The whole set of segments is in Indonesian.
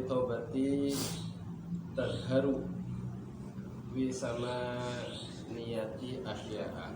tobati tadharu bi sama niyati asya'a.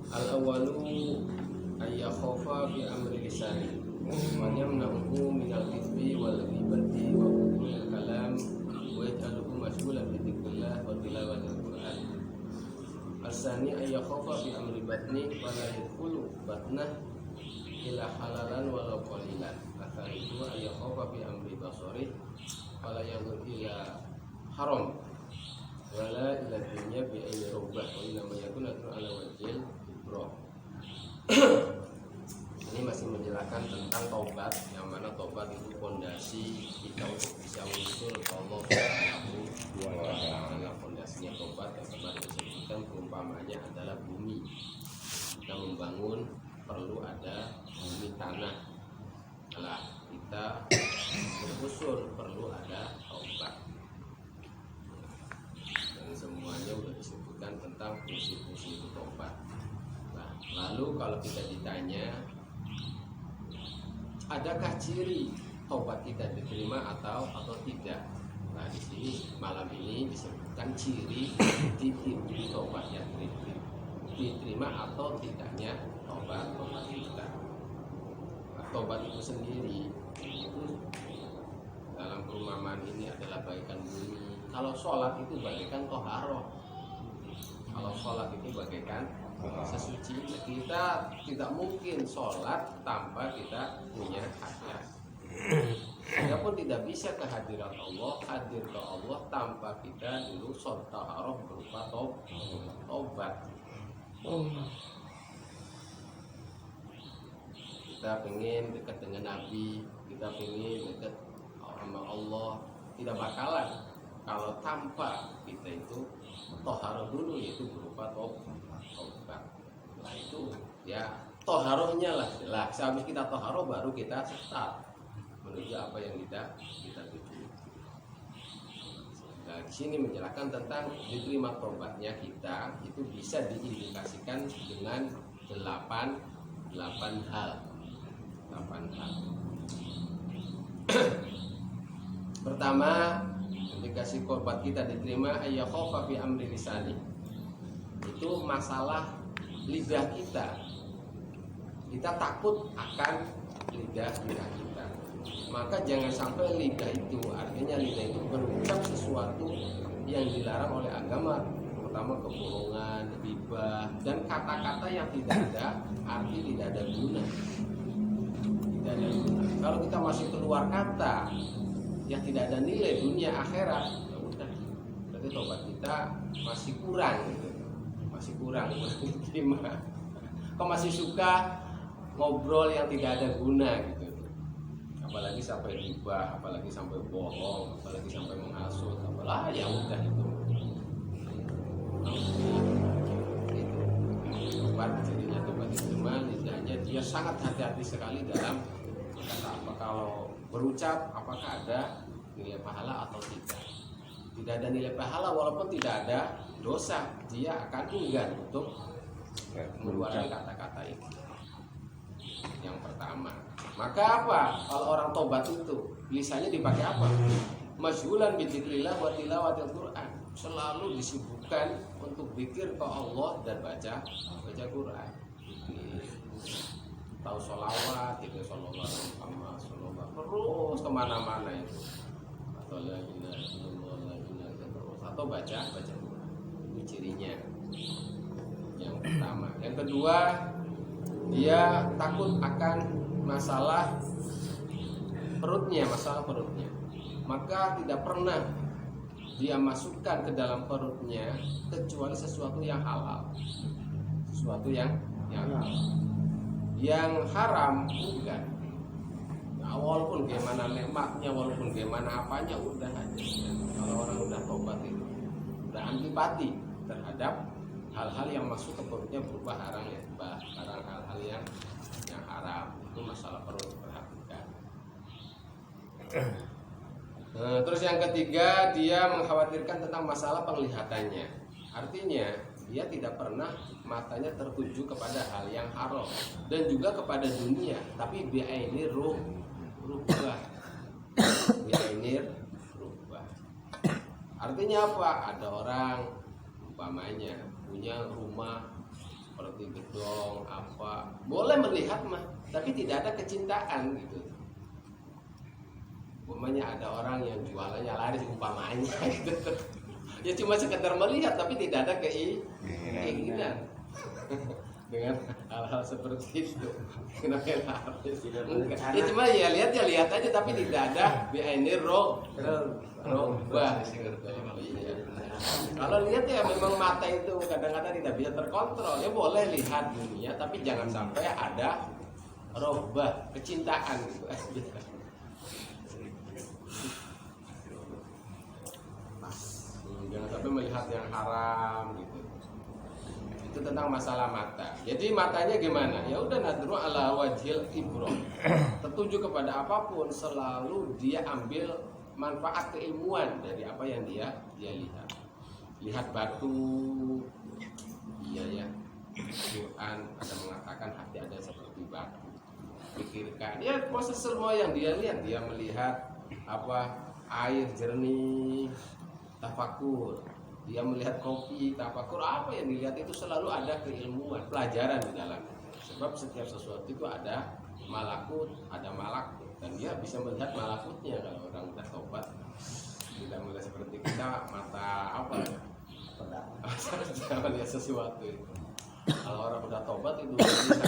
Al-awwalu ayyakhafa bi amri lisani wa yamna'uhu min al-kithbi wal ghibati wa hudul kalam wa yaj'aluhu mashghulan bi dzikrillah wa tilawatil Qur'an. Al-sani ayyakhafa bi amri batni wa la yadkhulu batnah ila halalan walau qalilan. Al-thalithu ayyakhafa bi amri basari wa la yanzur ila haram wa la ila dunya bi ayyi rubbah wa ila ma yakuna ala wajhil ibrah. Ini masih menjelaskan tentang taubat, yang mana taubat itu fondasi kita untuk bisa muncul ke Allah Subhanahu wa ta'ala. Fondasinya taubat yang kemarin disebutkan perumpamanya adalah bumi. Kita membangun perlu ada bumi tanah. Setelah kita berusul perlu ada taubat. Dan semuanya sudah disebutkan tentang fungsi-fungsi taubat. Nah, lalu kalau kita ditanya, adakah ciri taubat kita diterima atau tidak? Nah, di sini malam ini disebutkan ciri taubatnya diterima atau tidaknya taubat kita. Nah, taubat itu sendiri itu dalam perumpamaan ini adalah bagaikan bumi. Kalau sholat itu bagaikan toharoh. Kalau sholat itu bagaikan sesuci. Kita tidak mungkin sholat tanpa kita punya hadas. Kita pun tidak bisa kehadiran Allah, hadir ke Allah tanpa kita dulu sholat taharah berupa taubat. Kita pengen dekat dengan Nabi, kita pengen dekat sama Allah, tidak bakalan kalau tanpa kita itu taharah dulu, yaitu berupa taubat. Nah itu ya toharohnya lah jelas. Habis kita toharoh baru kita start menuju apa yang kita tuju. Nah di sini menjelaskan tentang diterima taubatnya kita itu bisa diindikasikan dengan 8 hal. Pertama, indikasi taubat kita diterima ayyakhafa fi amri lisani. Itu masalah lidah kita. Kita takut akan lidah kita. Maka jangan sampai lidah itu, artinya lidah itu berucap sesuatu yang dilarang oleh agama. Pertama kebohongan, ghibah, dan kata-kata yang tidak ada arti, tidak ada guna. Kalau kita masih keluar kata yang tidak ada nilai dunia akhirat, ya udah, berarti tobat kita masih kurang gitu. Masih kurang diterima. Kok masih suka ngobrol yang tidak ada guna gitu. Apalagi sampai ghibah, apalagi sampai bohong, apalagi sampai menghasut, apalagi ya udah itu. Tobat jadinya tobat diterima, lidahnya dia sangat hati-hati sekali dalam berkata apa, kalau berucap apakah ada nilai pahala atau tidak. Tidak ada nilai pahala walaupun tidak ada dosa, dia akan enggan untuk mengeluarkan kata-kata itu. Yang pertama. Maka apa? Kalau orang tobat itu lisannya dipakai apa? Masyghulan bi dzikrillah wa tilawatil Qur'an. Selalu disibukkan untuk zikir ke Allah dan baca Quran. Tahu sholawat, itu sholawat sama sholawat terus kemana-mana itu. Atau la ilaha illallah, la ilaha illallah, atau baca Quran. Itu cirinya. Yang pertama. Yang kedua, dia takut akan masalah perutnya. Maka tidak pernah dia masukkan ke dalam perutnya kecuali sesuatu yang halal. Sesuatu yang halal. Yang haram enggak. Nah, walaupun gimana nikmatnya, walaupun gimana apanya, udah aja. Kalau orang udah tobat itu udah antipati terhadap hal-hal yang masuk ke perutnya berupa hal-hal yang haram. Itu masalah perut, perhatikan. Terus yang ketiga, dia mengkhawatirkan tentang masalah penglihatannya. Artinya dia tidak pernah matanya tertuju kepada hal yang haram dan juga kepada dunia, tapi bi'aini rubah. Bi'ainir rubah. Artinya apa? Ada orang umpamanya punya rumah seperti gedong apa, boleh melihat mah, tapi tidak ada kecintaan gitu. Umpamanya ada orang yang jualannya laris umpamanya gitu. Ya cuma sekedar melihat tapi tidak ada keinginan. Dengan hal-hal seperti itu kenapa laris? Ya cuma ya lihat aja tapi tidak ada bi'ainir robah. Kalau lihat ya memang mata itu kadang-kadang tidak bisa terkontrol. Ya boleh lihat dunia tapi jangan sampai ada robah, kecintaan gitu. Jangan sampai melihat yang haram gitu. Itu tentang masalah mata. Jadi matanya gimana? Ya udah nadru ala wajhil ibroh. Tertuju kepada apapun selalu dia ambil manfaat keilmuan dari apa yang dia lihat. Lihat batu, iya ya. Quran ada mengatakan hati ada seperti batu. Pikirkan, ya proses semua yang dia lihat, dia melihat apa air jernih, tafakur. Dia melihat kopi, tafakur, apa yang dilihat itu selalu ada keilmuan, pelajaran di dalamnya. Sebab setiap sesuatu itu ada malakut, ada malakut, dan dia bisa melihat malakutnya kalau orang udah tobat. Tidak melihat seperti kita mata apa ya? Jangan melihat sesuatu itu. Kalau orang udah tobat itu bisa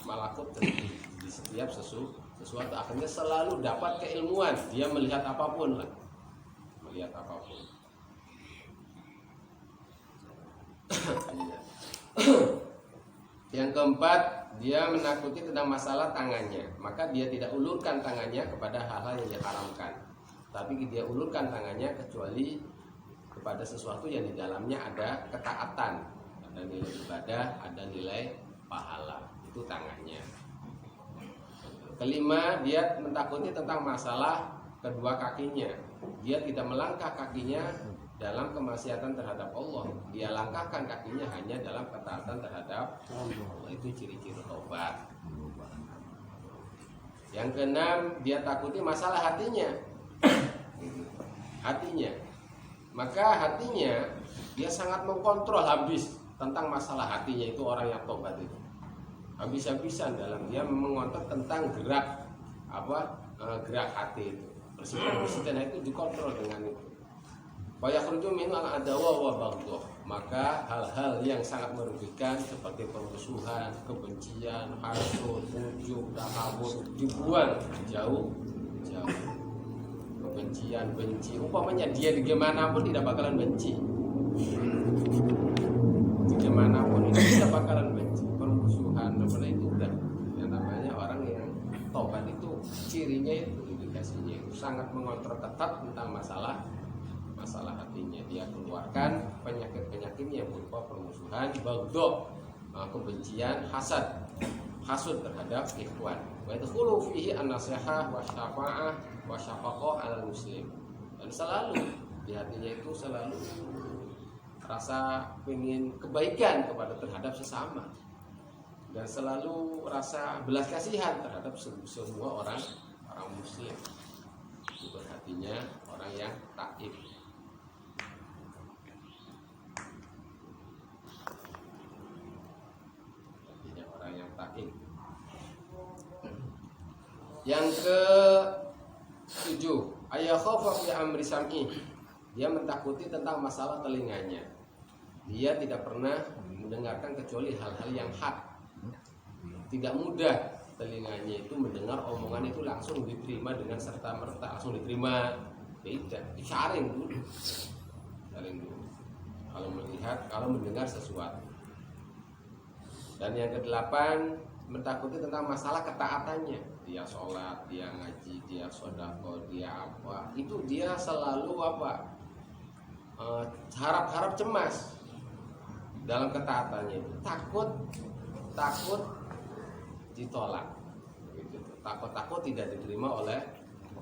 malakut di setiap sesuatu akhirnya selalu dapat keilmuan. Dia melihat apapun lah, melihat apapun. Yang keempat, dia menakuti tentang masalah tangannya, maka dia tidak ulurkan tangannya kepada hal-hal yang diharamkan, tapi dia ulurkan tangannya kecuali kepada sesuatu yang di dalamnya ada ketaatan, ada nilai ibadah, ada nilai pahala, itu tangannya. Kelima, dia mentakuti tentang masalah kedua kakinya. Dia tidak melangkah kakinya dalam kemaksiatan terhadap Allah. Dia langkahkan kakinya hanya dalam ketaatan terhadap Allah. Itu ciri-ciri taubat. Yang keenam, dia takuti masalah hatinya. Hatinya. Maka hatinya dia sangat mengkontrol habis tentang masalah hatinya, itu orang yang taubat itu. Habis-habisan dalam dia mengontrol tentang gerak gerak hati itu. Persikan itu dikontrol dengan itu. Fayakhruju minhu al-adawa wa baghdha. Maka hal-hal yang sangat merugikan seperti permusuhan, kebencian, hasud, ujub, takabur dibuang jauh. Kebencian, benci, umpamanya dia di mana pun tidak bakalan benci. Di mana pun tidak bakalan benci. Permusuhan, seperti itu udah. Yang namanya orang yang tobat itu cirinya itu, indikasinya itu sangat mengontrol ketat tentang masalah hatinya. Dia keluarkan penyakit-penyakitnya berupa permusuhan, baghdha, kebencian, hasud terhadap ikhwan. Wa yadkhulu fihi an-nasihah wa syafa'ah wa syafaqah 'alal muslim. Dan selalu di hatinya itu selalu rasa ingin kebaikan terhadap sesama. Dan selalu rasa belas kasihan terhadap semua orang muslim. Itu hatinya orang yang taib. Yang ke-7, ayakhafa fi amri sam'i. Dia mentakuti tentang masalah telinganya. Dia tidak pernah mendengarkan kecuali hal-hal yang hak. Tidak mudah telinganya itu mendengar omongan itu langsung diterima dengan serta-merta, langsung diterima. Tidak, disaring dulu. Kalau mendengar sesuatu. Dan yang ke-8, mentakuti tentang masalah ketaatannya. Dia sholat, dia ngaji, dia sodako, dia apa. Itu dia selalu harap-harap cemas dalam ketaatannya itu. Takut ditolak. Gitu. Takut tidak diterima oleh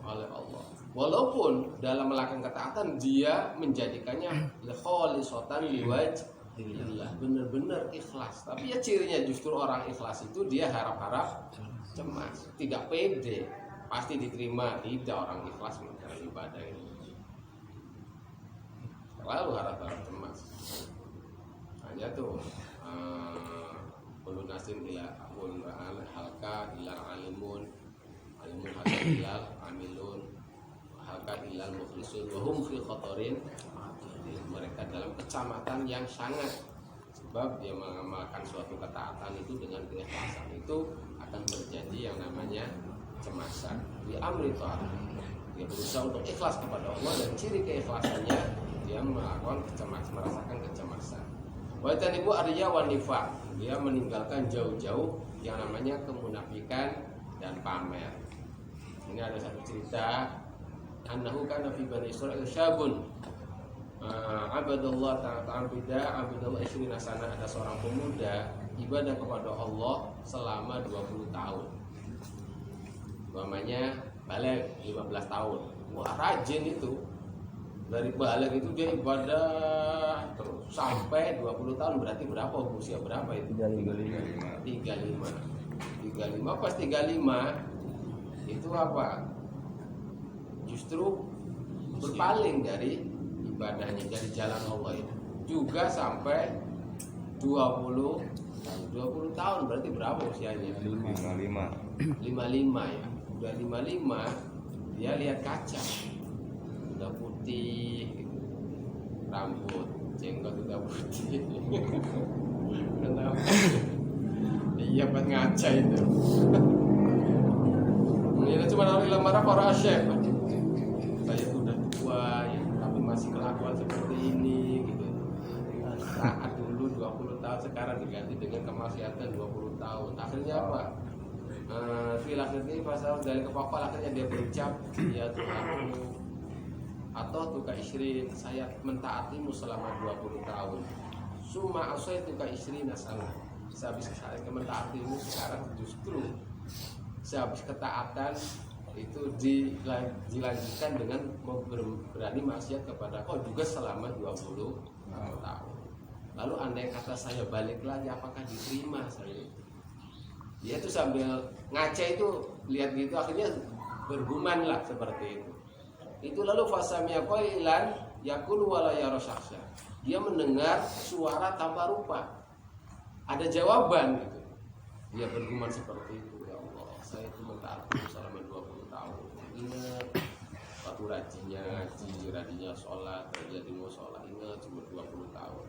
Allah. Walaupun dalam melakukan ketaatan dia menjadikannya kholisatan liwajhillah, benar-benar ikhlas. Tapi ya cirinya justru orang ikhlas itu dia harap-harap cemas, tidak pede. pasti diterima. Tidak, orang ikhlas dalam ibadah ini selalu harap-harap cemas. Hanya tuh kullu nasin ila halka ila alimun halka ilal amilun halka ilal mukhlisun wa hum fi khatarin. Mereka dalam kecamatan yang sangat, sebab dia mengamalkan suatu ketaatan itu dengan keikhlasan, itu akan terjadi yang namanya cemasan. Di amri ta'at, dia berusaha untuk ikhlas kepada Allah, dan ciri keikhlasannya dia melakukan merasakan kecemasan. Wa tanibu arya wan nifaq, dia meninggalkan jauh-jauh yang namanya kemunafikan dan pamer. Ini ada satu cerita, annahu kana fi bani Israil syabun abadallah abadallah isyrina sana, ada seorang pemuda ibadah kepada Allah selama 20 tahun. Umpamanya balik 15 tahun. Wah, rajin itu. Dari balik itu dia ibadah terus sampai 20 tahun. Berarti berapa, usia berapa itu? 35 pas 35 itu apa? Justru berpaling dari ibadahnya, dari jalan Allah itu. Juga sampai 20 tahun, berarti berapa usianya? 55 ya. Udah 55 dia lihat kaca, udah putih gitu. Rambut, jenggot udah putih. Kenapa? Iya, buat ngaca itu. Ini cuma orang marah para syekh. Saya sudah tua ya, tapi masih kelakuan seperti ini gitu. Saat dulu 20 tahun, sekarang diganti dengan kemaksiatan 20 tahun. Akhirnya apa? Fil akhirnya pasal dari kepala, akhirnya dia berucap, ya Tuhanku, atau tuka isrin, saya mentaatimu selama 20 tahun. Suma asai tuka isrin nasalah. Sehabis saya mentaatimu, sekarang justru sehabis ketaatan itu dilanjutkan dengan berani maksiat kepada kau juga selama 20 tahun. Lalu andai kata saya balik lagi, apakah diterima saya? Dia itu sambil ngaca itu lihat gitu, akhirnya bergumam lah seperti itu. Itu lalu fasamia qailan yakul wala yara syakhsa. Dia mendengar suara tanpa rupa. Ada jawaban gitu. Dia bergumam seperti itu, ya Allah, saya itu mentaati selama 20 tahun. Ingat waktu rajinnya ngaji, rajinnya sholat, rajinnya di musola, ingat cuma 20 tahun.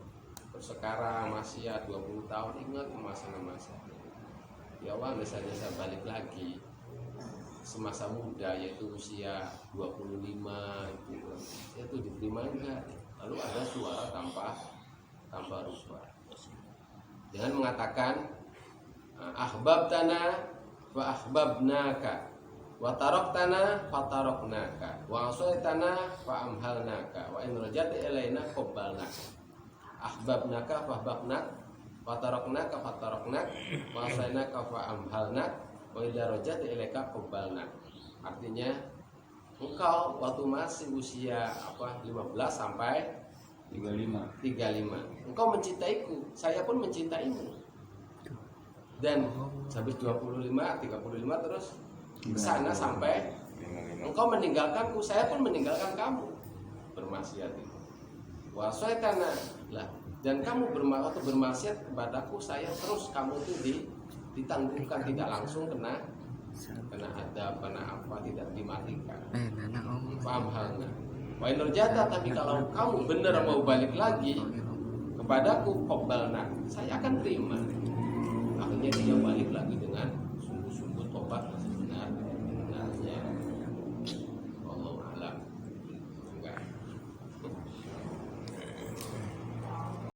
Terus sekarang maksiat 20 tahun, ingat masa-masa. Ya Allah, misalnya saya balik lagi semasa muda, yaitu usia 25 itu diterima enggak? Lalu ada suara tanpa rupa dengan mengatakan ahbabtana wa ahbabnaka wa taraktana fa taraknaka wa asaitana fa amhalnaka wa in rajata ilaina qabbalnaka. Ahbabnaka fa ahbabnak wa taraknaka fa taraknak wa asainaka fa amhalnak wa idza rajata ilaika qabbalnak. Artinya engkau waktu masih usia 15 sampai 35 engkau mencintaiku, saya pun mencintaimu. Dan habis 25, 35 terus ke sana sampai engkau meninggalkanku, saya pun meninggalkan kamu. Bermaksiat itu. Wa syaitana lah, dan kamu bermaksiat kepadaku, saya terus kamu itu ditangguhkan, tidak langsung kena adab, kena apa, tidak dimatikan. Paham halnya. Wa inurjata, tapi kalau kamu benar mau balik lagi kepadaku, qabbalna, saya akan terima. Akhirnya dia balik lagi dengan